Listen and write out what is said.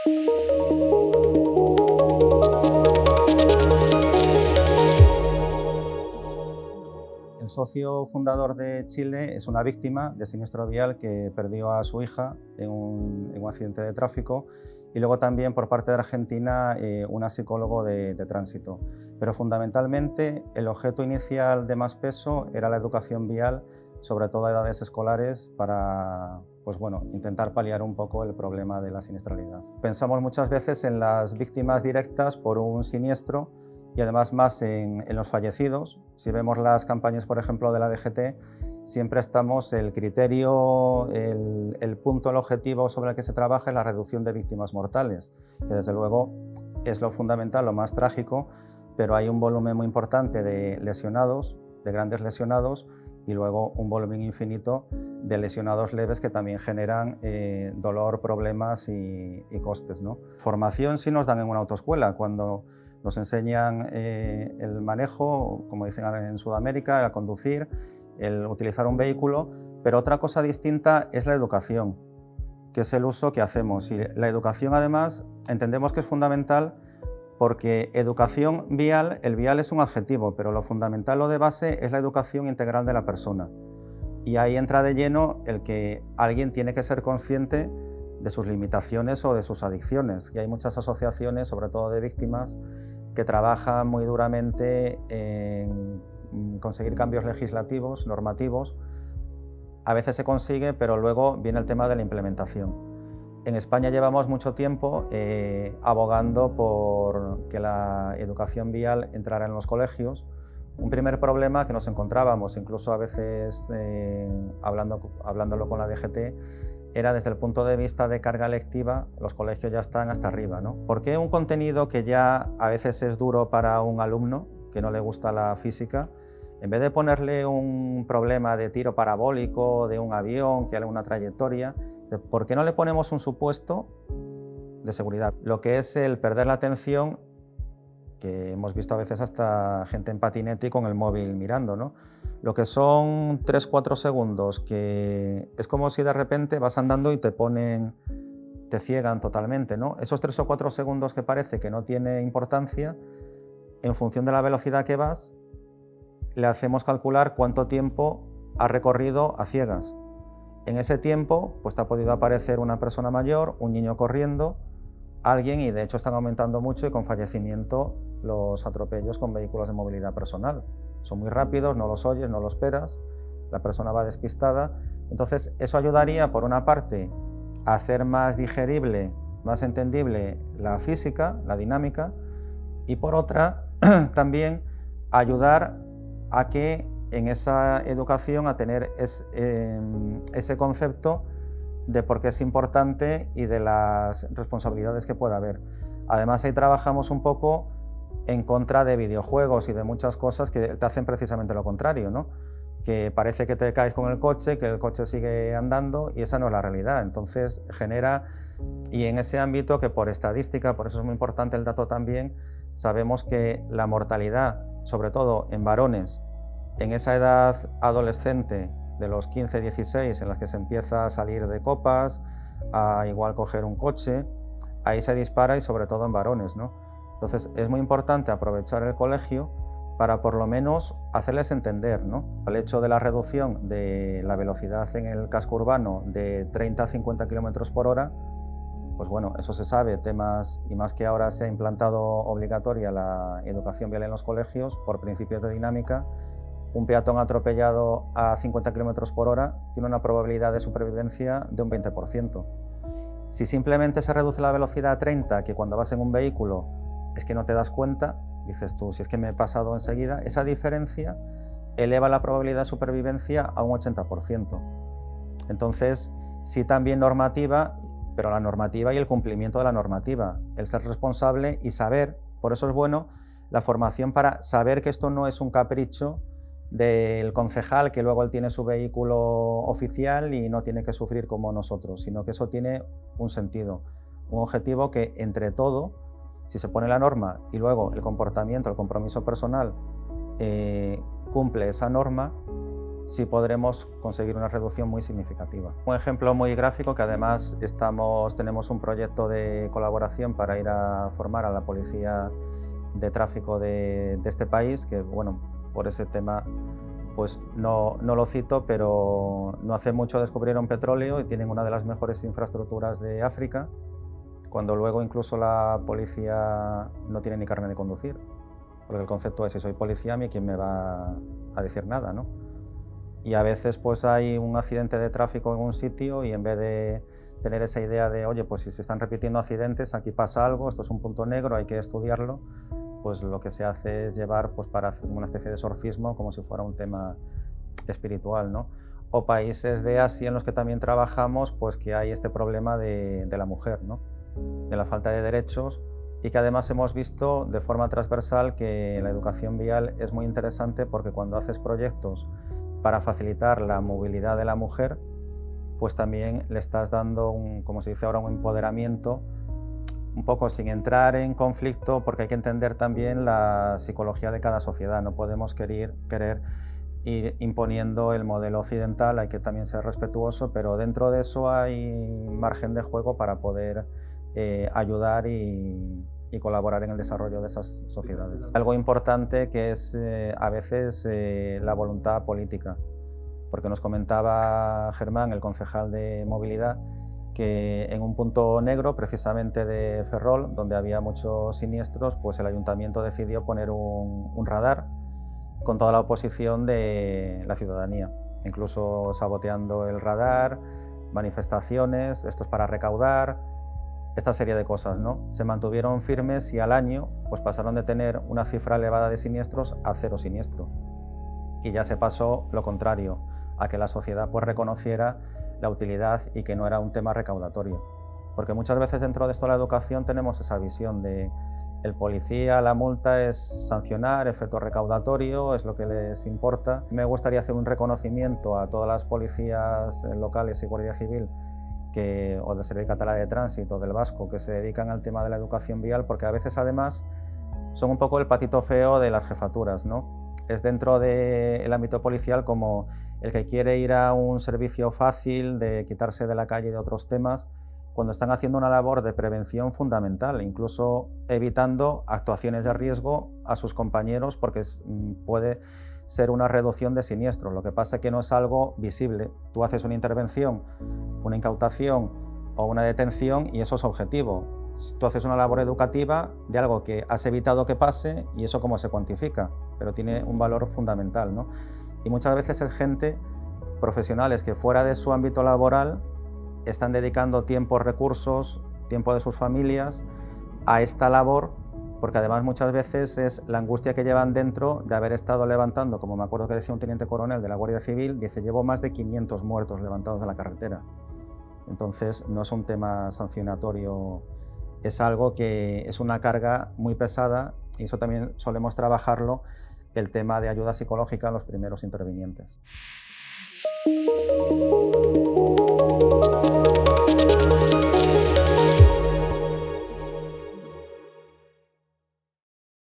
El socio fundador de Chile es una víctima de siniestro vial que perdió a su hija en un accidente de tráfico, y luego también por parte de Argentina una psicólogo de tránsito. Pero fundamentalmente el objeto inicial de Más Peso era la educación vial, sobre todo a edades escolares, para intentar paliar un poco el problema de la siniestralidad. Pensamos muchas veces en las víctimas directas por un siniestro, y además más en los fallecidos. Si vemos las campañas, por ejemplo, de la DGT, siempre estamos, el criterio, el punto, el objetivo sobre el que se trabaja es la reducción de víctimas mortales, que desde luego es lo fundamental, lo más trágico, pero hay un volumen muy importante de lesionados, de grandes lesionados, y luego un volumen infinito de lesionados leves que también generan dolor, problemas y costes, ¿no? Formación sí nos dan en una autoescuela, cuando nos enseñan el manejo, como dicen en Sudamérica, a conducir, el utilizar un vehículo, pero otra cosa distinta es la educación, que es el uso que hacemos. Y la educación, además, entendemos que es fundamental porque educación vial, el vial es un adjetivo, pero lo fundamental, lo de base, es la educación integral de la persona. Y ahí entra de lleno el que alguien tiene que ser consciente de sus limitaciones o de sus adicciones. Y hay muchas asociaciones, sobre todo de víctimas, que trabajan muy duramente en conseguir cambios legislativos, normativos. A veces se consigue, pero luego viene el tema de la implementación. En España llevamos mucho tiempo abogando por que la educación vial entrara en los colegios. Un primer problema que nos encontrábamos, incluso a veces hablándolo con la DGT, era desde el punto de vista de carga lectiva, los colegios ya están hasta arriba, ¿no? ¿Por qué un contenido que ya a veces es duro para un alumno, que no le gusta la física, en vez de ponerle un problema de tiro parabólico, de un avión, que haga una trayectoria, ¿por qué no le ponemos un supuesto de seguridad? Lo que es el perder la atención, que hemos visto a veces hasta gente en patinete y con el móvil mirando, ¿no? Lo que son 3-4 segundos, que es como si de repente vas andando y te ciegan totalmente, ¿no? Esos 3 o 4 segundos que parece que no tiene importancia, en función de la velocidad que vas, le hacemos calcular cuánto tiempo has recorrido a ciegas. En ese tiempo, pues te ha podido aparecer una persona mayor, un niño corriendo, alguien, y de hecho están aumentando mucho y con fallecimiento los atropellos con vehículos de movilidad personal. Son muy rápidos, no los oyes, no los esperas, la persona va despistada. Entonces eso ayudaría, por una parte, a hacer más digerible, más entendible la física, la dinámica, y por otra también ayudar a que en esa educación a tener ese concepto de por qué es importante y de las responsabilidades que pueda haber. Además, ahí trabajamos un poco en contra de videojuegos y de muchas cosas que te hacen precisamente lo contrario, ¿no? Que parece que te caes con el coche, que el coche sigue andando, y esa no es la realidad. Entonces genera, y en ese ámbito que por estadística, por eso es muy importante el dato también, sabemos que la mortalidad, sobre todo en varones, en esa edad adolescente de los 15-16, en las que se empieza a salir de copas, a igual coger un coche, ahí se dispara, y sobre todo en varones, ¿no? Entonces es muy importante aprovechar el colegio para por lo menos hacerles entender, ¿no? El hecho de la reducción de la velocidad en el casco urbano de 30 a 50 km por hora, pues bueno, eso se sabe, temas, y más que ahora se ha implantado obligatoria la educación vial en los colegios por principios de dinámica. Un peatón atropellado a 50 km por hora tiene una probabilidad de supervivencia de un 20%. Si simplemente se reduce la velocidad a 30, que cuando vas en un vehículo es que no te das cuenta, dices tú, si es que me he pasado enseguida, esa diferencia eleva la probabilidad de supervivencia a un 80%. Entonces, sí, también normativa, pero la normativa y el cumplimiento de la normativa, el ser responsable y saber, por eso es bueno la formación para saber que esto no es un capricho del concejal, que luego él tiene su vehículo oficial y no tiene que sufrir como nosotros, sino que eso tiene un sentido, un objetivo que entre todo, si se pone la norma y luego el comportamiento, el compromiso personal cumple esa norma, sí podremos conseguir una reducción muy significativa. Un ejemplo muy gráfico, que además tenemos un proyecto de colaboración para ir a formar a la policía de tráfico de este país, que bueno, por ese tema pues no lo cito, pero no hace mucho descubrieron petróleo y tienen una de las mejores infraestructuras de África, cuando luego incluso la policía no tiene ni carnet de conducir, porque el concepto es: si soy policía, a mí quién me va a decir nada, ¿no? Y a veces pues hay un accidente de tráfico en un sitio y en vez de tener esa idea de, oye, pues si se están repitiendo accidentes, aquí pasa algo, esto es un punto negro, hay que estudiarlo, pues lo que se hace es llevar pues para hacer una especie de exorcismo, como si fuera un tema espiritual, ¿no? O países de Asia en los que también trabajamos, pues que hay este problema de la mujer, ¿no? De la falta de derechos, y que además hemos visto de forma transversal que la educación vial es muy interesante, porque cuando haces proyectos para facilitar la movilidad de la mujer, pues también le estás dando, como se dice ahora, un empoderamiento, un poco sin entrar en conflicto, porque hay que entender también la psicología de cada sociedad. No podemos querer ir imponiendo el modelo occidental, hay que también ser respetuoso, pero dentro de eso hay margen de juego para poder ayudar y colaborar en el desarrollo de esas sociedades. Algo importante que es a veces la voluntad política, porque nos comentaba Germán, el concejal de movilidad, que en un punto negro, precisamente de Ferrol, donde había muchos siniestros, pues el ayuntamiento decidió poner un radar con toda la oposición de la ciudadanía, incluso saboteando el radar, manifestaciones, esto es para recaudar, esta serie de cosas, ¿no? Se mantuvieron firmes y al año pues pasaron de tener una cifra elevada de siniestros a 0 siniestros. Y ya se pasó lo contrario, a que la sociedad pues reconociera la utilidad y que no era un tema recaudatorio. Porque muchas veces dentro de esto de la educación tenemos esa visión de el policía, la multa es sancionar, efecto recaudatorio, es lo que les importa. Me gustaría hacer un reconocimiento a todas las policías locales y Guardia Civil o del Servei Català de Tránsito, del vasco, que se dedican al tema de la educación vial, porque a veces además son un poco el patito feo de las jefaturas, ¿no? Es dentro del ámbito policial como el que quiere ir a un servicio fácil de quitarse de la calle y de otros temas, cuando están haciendo una labor de prevención fundamental, incluso evitando actuaciones de riesgo a sus compañeros, porque puede ser una reducción de siniestros. Lo que pasa es que no es algo visible. Tú haces una intervención, una incautación o una detención y eso es objetivo. Tú haces una labor educativa de algo que has evitado que pase y eso cómo se cuantifica, pero tiene un valor fundamental, ¿no? Y muchas veces es gente, profesionales que fuera de su ámbito laboral están dedicando tiempo, recursos, tiempo de sus familias a esta labor, porque además muchas veces es la angustia que llevan dentro de haber estado levantando, como me acuerdo que decía un teniente coronel de la Guardia Civil, dice: llevo más de 500 muertos levantados de la carretera. Entonces no es un tema sancionatorio, es algo que es una carga muy pesada, y eso también solemos trabajarlo, el tema de ayuda psicológica a los primeros intervinientes.